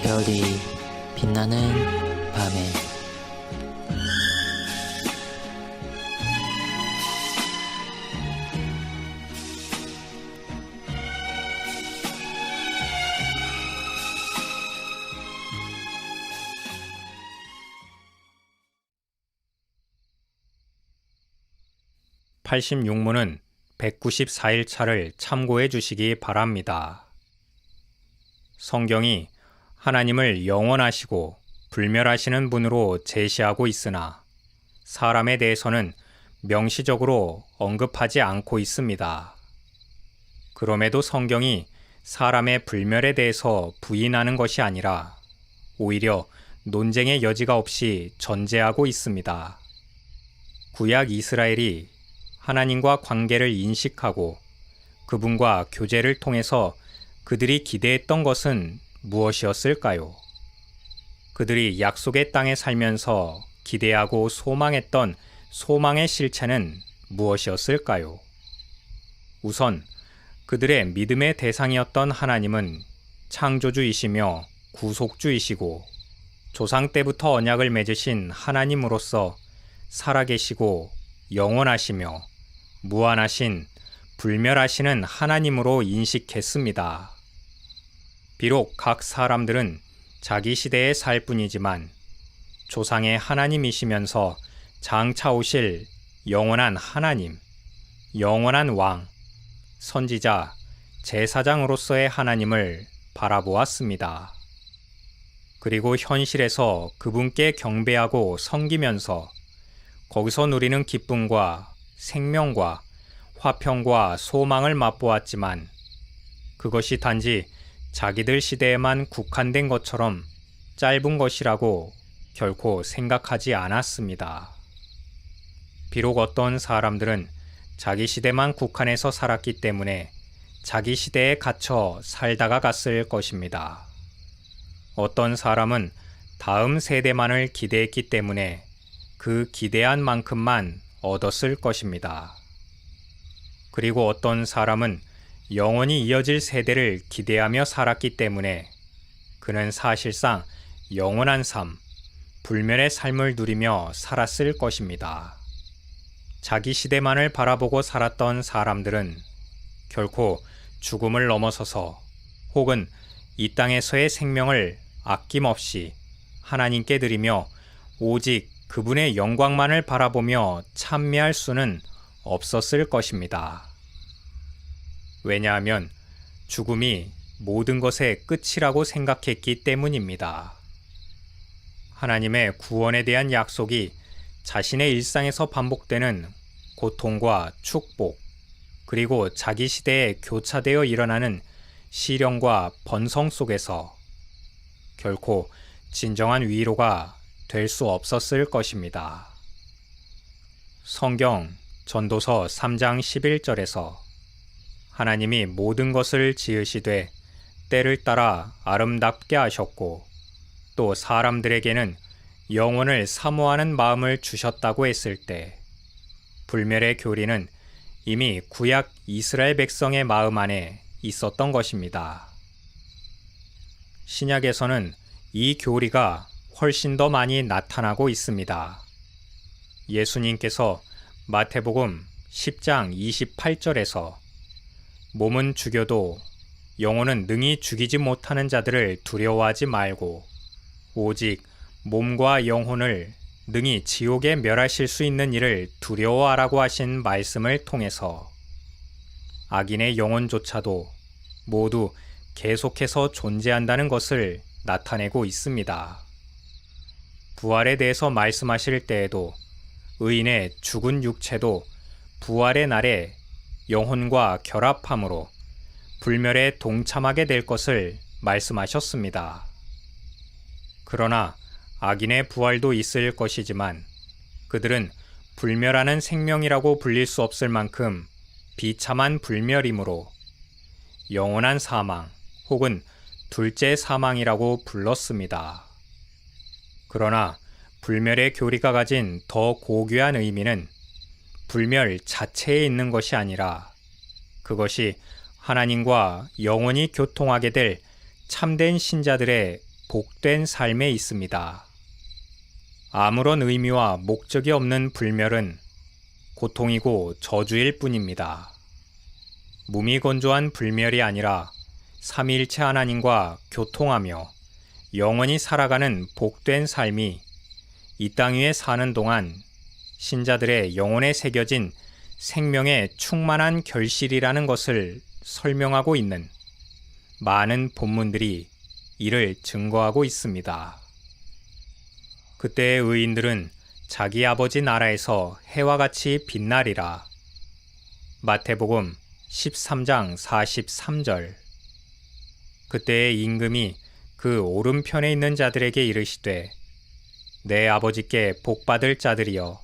별이 빛나는 밤에 (86문은) 194일차를 참고해 주시기 바랍니다. 성경이 하나님을 영원하시고 불멸하시는 분으로 제시하고 있으나 사람에 대해서는 명시적으로 언급하지 않고 있습니다. 그럼에도 성경이 사람의 불멸에 대해서 부인하는 것이 아니라 오히려 논쟁의 여지가 없이 전제하고 있습니다. 구약 이스라엘이 하나님과 관계를 인식하고 그분과 교제를 통해서 그들이 기대했던 것은 무엇이었을까요? 그들이 약속의 땅에 살면서 기대하고 소망했던 소망의 실체는 무엇이었을까요? 우선 그들의 믿음의 대상이었던 하나님은 창조주이시며 구속주이시고 조상 때부터 언약을 맺으신 하나님으로서 살아계시고 영원하시며 무한하신 불멸하시는 하나님으로 인식했습니다. 비록 각 사람들은 자기 시대에 살 뿐이지만 조상의 하나님이시면서 장차 오실 영원한 하나님, 영원한 왕, 선지자, 제사장으로서의 하나님을 바라보았습니다. 그리고 현실에서 그분께 경배하고 섬기면서 거기서 누리는 기쁨과 생명과 화평과 소망을 맛보았지만 그것이 단지 자기들 시대에만 국한된 것처럼 짧은 것이라고 결코 생각하지 않았습니다. 비록 어떤 사람들은 자기 시대만 국한해서 살았기 때문에 자기 시대에 갇혀 살다가 갔을 것입니다. 어떤 사람은 다음 세대만을 기대했기 때문에 그 기대한 만큼만 얻었을 것입니다. 그리고 어떤 사람은 영원히 이어질 세대를 기대하며 살았기 때문에 그는 사실상 영원한 삶, 불멸의 삶을 누리며 살았을 것입니다. 자기 시대만을 바라보고 살았던 사람들은 결코 죽음을 넘어서서 혹은 이 땅에서의 생명을 아낌없이 하나님께 드리며 오직 그분의 영광만을 바라보며 찬미할 수는 없었을 것입니다. 왜냐하면 죽음이 모든 것의 끝이라고 생각했기 때문입니다. 하나님의 구원에 대한 약속이 자신의 일상에서 반복되는 고통과 축복, 그리고 자기 시대에 교차되어 일어나는 시련과 번성 속에서 결코 진정한 위로가 될 수 없었을 것입니다. 성경 전도서 3장 11절에서 하나님이 모든 것을 지으시되 때를 따라 아름답게 하셨고 또 사람들에게는 영혼을 사모하는 마음을 주셨다고 했을 때 불멸의 교리는 이미 구약 이스라엘 백성의 마음 안에 있었던 것입니다. 신약에서는 이 교리가 훨씬 더 많이 나타나고 있습니다. 예수님께서 마태복음 10장 28절에서 몸은 죽여도 영혼은 능히 죽이지 못하는 자들을 두려워하지 말고 오직 몸과 영혼을 능히 지옥에 멸하실 수 있는 일을 두려워하라고 하신 말씀을 통해서 악인의 영혼조차도 모두 계속해서 존재한다는 것을 나타내고 있습니다. 부활에 대해서 말씀하실 때에도 의인의 죽은 육체도 부활의 날에 영혼과 결합함으로 불멸에 동참하게 될 것을 말씀하셨습니다. 그러나 악인의 부활도 있을 것이지만 그들은 불멸하는 생명이라고 불릴 수 없을 만큼 비참한 불멸이므로 영원한 사망 혹은 둘째 사망이라고 불렀습니다. 그러나 불멸의 교리가 가진 더 고귀한 의미는 불멸 자체에 있는 것이 아니라 그것이 하나님과 영원히 교통하게 될 참된 신자들의 복된 삶에 있습니다. 아무런 의미와 목적이 없는 불멸은 고통이고 저주일 뿐입니다. 무미건조한 불멸이 아니라 삼위일체 하나님과 교통하며 영원히 살아가는 복된 삶이 이 땅 위에 사는 동안 신자들의 영혼에 새겨진 생명의 충만한 결실이라는 것을 설명하고 있는 많은 본문들이 이를 증거하고 있습니다. 그때의 의인들은 자기 아버지 나라에서 해와 같이 빛나리라. 마태복음 13장 43절. 그때의 임금이 그 오른편에 있는 자들에게 이르시되 내 아버지께 복받을 자들이여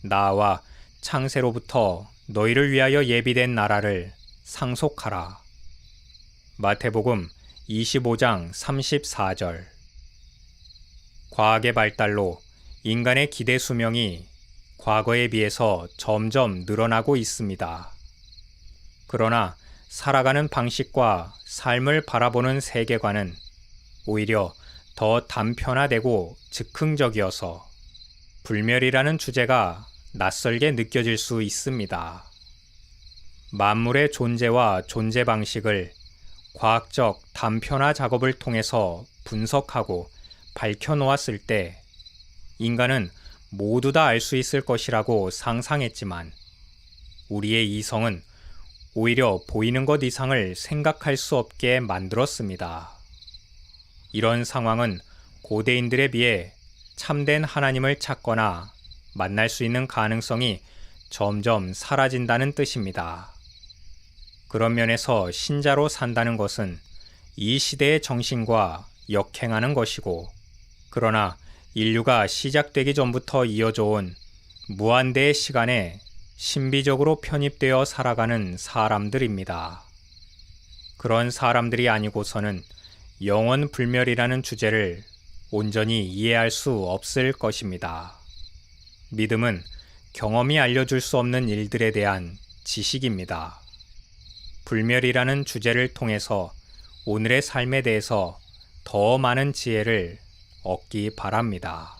나와 창세로부터 너희를 위하여 예비된 나라를 상속하라. 마태복음 25장 34절. 과학의 발달로 인간의 기대 수명이 과거에 비해서 점점 늘어나고 있습니다. 그러나 살아가는 방식과 삶을 바라보는 세계관은 오히려 더 단편화되고 즉흥적이어서 불멸이라는 주제가 낯설게 느껴질 수 있습니다. 만물의 존재와 존재 방식을 과학적 단편화 작업을 통해서 분석하고 밝혀놓았을 때 인간은 모두 다 알 수 있을 것이라고 상상했지만 우리의 이성은 오히려 보이는 것 이상을 생각할 수 없게 만들었습니다. 이런 상황은 고대인들에 비해 참된 하나님을 찾거나 만날 수 있는 가능성이 점점 사라진다는 뜻입니다. 그런 면에서 신자로 산다는 것은 이 시대의 정신과 역행하는 것이고, 그러나 인류가 시작되기 전부터 이어져 온 무한대의 시간에 신비적으로 편입되어 살아가는 사람들입니다. 그런 사람들이 아니고서는 영원 불멸이라는 주제를 온전히 이해할 수 없을 것입니다. 믿음은 경험이 알려줄 수 없는 일들에 대한 지식입니다. 불멸이라는 주제를 통해서 오늘의 삶에 대해서 더 많은 지혜를 얻기 바랍니다.